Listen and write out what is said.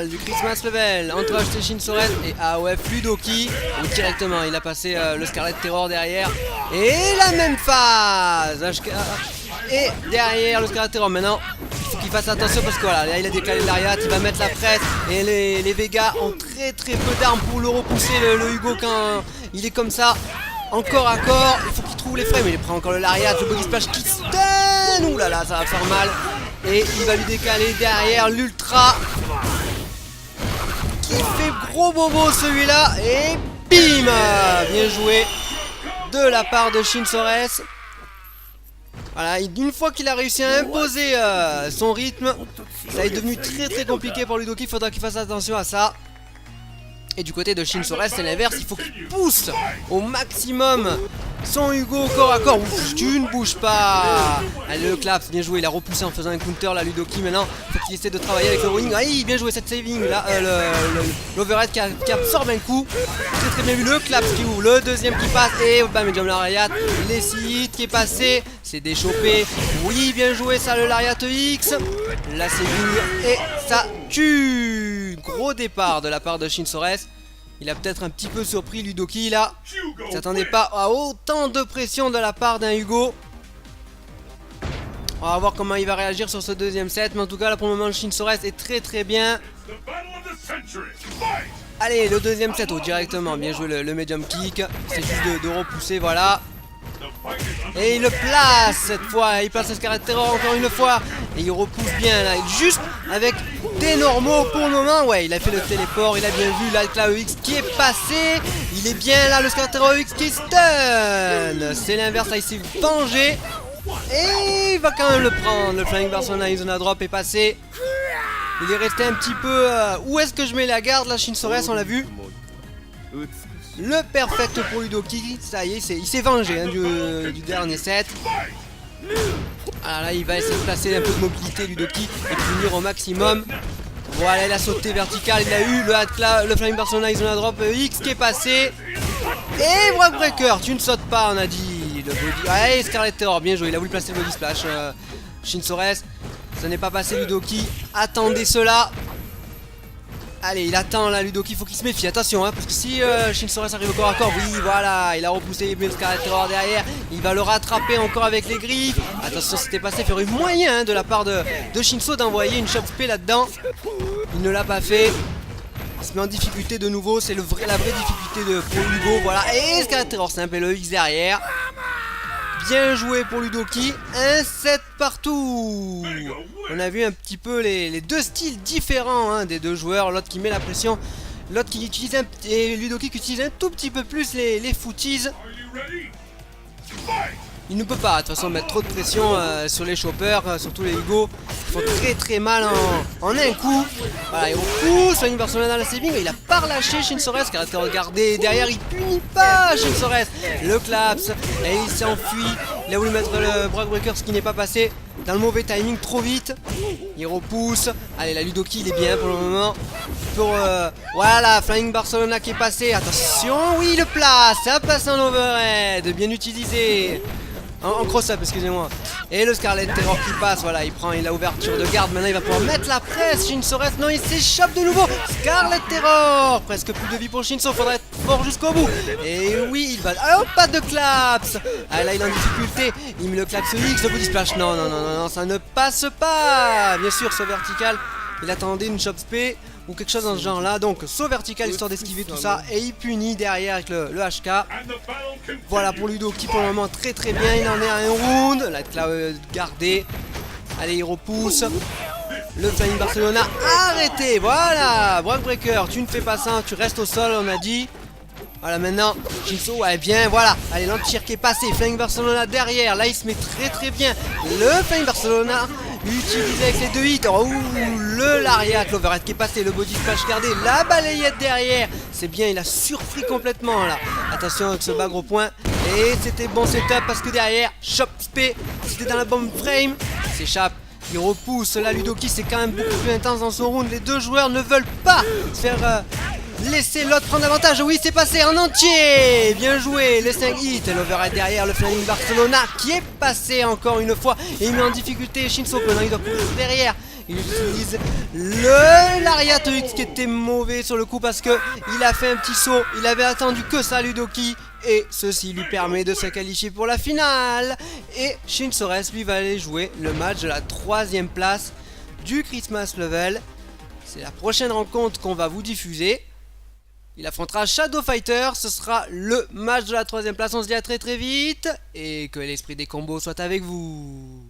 final du Christmas level entre HT Shinsoren et AOF Ludoki. Donc directement il a passé le Scarlet Terror derrière. Et la même phase et derrière le Scarlet Terror. Maintenant il faut qu'il fasse attention parce que voilà, là il a décalé l'Ariat, il va mettre la presse. Et les Vegas ont très peu d'armes pour le repousser, le Hugo, quand il est comme ça. Encore à corps, il faut qu'il trouve les frames. Il prend encore le Lariat, le body splash qui stun. Ouh là là, ça va faire mal. Et il va lui décaler derrière l'ultra qui fait gros bobo celui-là. Et bim, bien joué de la part de Shinsoren. Voilà, une fois qu'il a réussi à imposer son rythme, ça est devenu très compliqué pour Ludoki. Il faudra qu'il fasse attention à ça. Et du côté de Shinsoren, c'est l'inverse, il faut qu'il pousse au maximum son Hugo corps à corps. Ouf, tu ne bouges pas. Allez, le clap, bien joué, il a repoussé en faisant un counter là, Ludoki. Maintenant, il faut qu'il essaie de travailler avec le rolling. Aïe, bien joué cette saving là, l'overhead qui absorbe un coup. Très bien vu, le clap qui ouvre, le deuxième qui passe. Et bam, medium lariat, les qui est passé, c'est déchopé. Oui, bien joué ça, le lariat X. La saving et ça tue. Gros départ de la part de Shinsoren. Il a peut-être un petit peu surpris Ludoki là. Il s'attendait pas à autant de pression de la part d'un Hugo. On va voir comment il va réagir sur ce deuxième set. Mais en tout cas là pour le moment Shinsoren est très bien. Allez, le deuxième set directement. Bien joué le medium kick. C'est juste de repousser, voilà. Et il le place cette fois. Il place le Scarlet Terror encore une fois. Et il repousse bien là. Juste avec des normaux pour le moment. Ouais, il a fait le téléport. Il a bien vu là le EX qui est passé. Il est bien là, le Scarlet Terror X qui est stun. C'est l'inverse là, il s'est vengé. Et il va quand même le prendre. Le Flying Barcelona Zona Drop est passé. Il est resté un petit peu. Où est-ce que je mets la garde là, Shinsoren, on l'a vu. Le perfect pour Ludoki, ça y est, il s'est vengé hein, du dernier set. Ah là, il va essayer de placer un peu de mobilité Ludoki et punir au maximum. Voilà, il a sauté vertical, il a eu le Flying Barcelona Zona Drop X qui est passé. Et Break Breaker, tu ne sautes pas, on a dit. Le body. Allez, Scarlet Terror, bien joué, il a voulu placer le body splash. Shinsoren, ça n'est pas passé Ludoki. Attendez cela. Allez, il attend là, Ludoki, il faut qu'il se méfie, attention hein, parce que si Shinsoren arrive au corps à corps, oui voilà, il a repoussé le Scarlet Terror derrière, il va le rattraper encore avec les griffes. Attention, c'était passé, il y aurait eu moyen hein, de la part de Shinso d'envoyer une chop spé là-dedans. Il ne l'a pas fait. Il se met en difficulté de nouveau, c'est la vraie difficulté pour Hugo, voilà. Et Scarlet Terror simple et le X derrière. Bien joué pour Ludoki, un set partout. On a vu un petit peu les deux styles différents hein, des deux joueurs. L'autre qui met la pression, l'autre qui utilise et Ludoki qui utilise un tout petit peu plus les footies. Il ne peut pas de toute façon mettre trop de pression sur les choppers, surtout les Hugo. Ils font très mal en un coup. Voilà, il repousse une personne dans la saving, mais il a pas relâché Shinsoren qui a regardé derrière, il punit pas Shinsoren. Le claps et il s'enfuit. Il a voulu mettre le Break Breaker, ce qui n'est pas passé. Dans le mauvais timing, trop vite. Il repousse. Allez, la Ludoki, il est bien pour le moment. Voilà, Flying Barcelona qui est passé. Attention, oui, il le place. Ça passe en overhead. Bien utilisé. En cross-up, excusez-moi. Et le Scarlet Terror qui passe, voilà, il a ouverture de garde. Maintenant, il va pouvoir mettre la presse. Shinsoren, non, il s'échappe de nouveau. Scarlet Terror, presque plus de vie pour Shinso. Faudrait être fort jusqu'au bout. Et oui, il va. Ah, pas de claps. Ah, là, il est en difficulté. Il met le claps X, le body splash. Non, ça ne passe pas. Bien sûr, saut vertical. Il attendait une chop spé ou quelque chose dans ce genre là. Donc saut vertical histoire d'esquiver tout ça. Et il punit derrière avec le HK. Voilà pour Ludoki pour le moment très bien. Il en est à un round. Là gardé. Allez, il repousse. Le Flying Barcelona arrêté. Voilà, Break Breaker, tu ne fais pas ça, tu restes au sol, on a dit. Voilà, maintenant Shinso, ouais, bien, voilà. Allez, l'anti-tir qui est passé, Flying Barcelona derrière. Là il se met très bien. Le Flying Barcelona utilisé avec les deux hits. Oh, le lariat, l'overhead qui est passé, le body splash gardé, la balayette derrière. C'est bien, il a surpris complètement là. Attention avec ce bas gros point. Et c'était bon setup parce que derrière, chop spé, c'était dans la bomb frame. Il s'échappe. Il repousse, la Ludoki c'est quand même beaucoup plus intense dans son round. Les deux joueurs ne veulent pas se faire laisser l'autre prendre avantage. Oui, c'est passé en entier. Bien joué, les 5 hits. L'overhead derrière, le Flying Barcelona qui est passé encore une fois. Et il met en difficulté Shinso. Maintenant il doit courir derrière. Il utilise le Lariat X qui était mauvais sur le coup parce que il a fait un petit saut. Il avait attendu que ça Ludoki. Et ceci lui permet de se qualifier pour la finale. Et Shinsores lui va aller jouer le match de la 3ème place du Christmas Level. C'est la prochaine rencontre qu'on va vous diffuser. Il affrontera Shadow Fighter, ce sera le match de la 3ème place. On se dit à très très vite et que l'esprit des combos soit avec vous.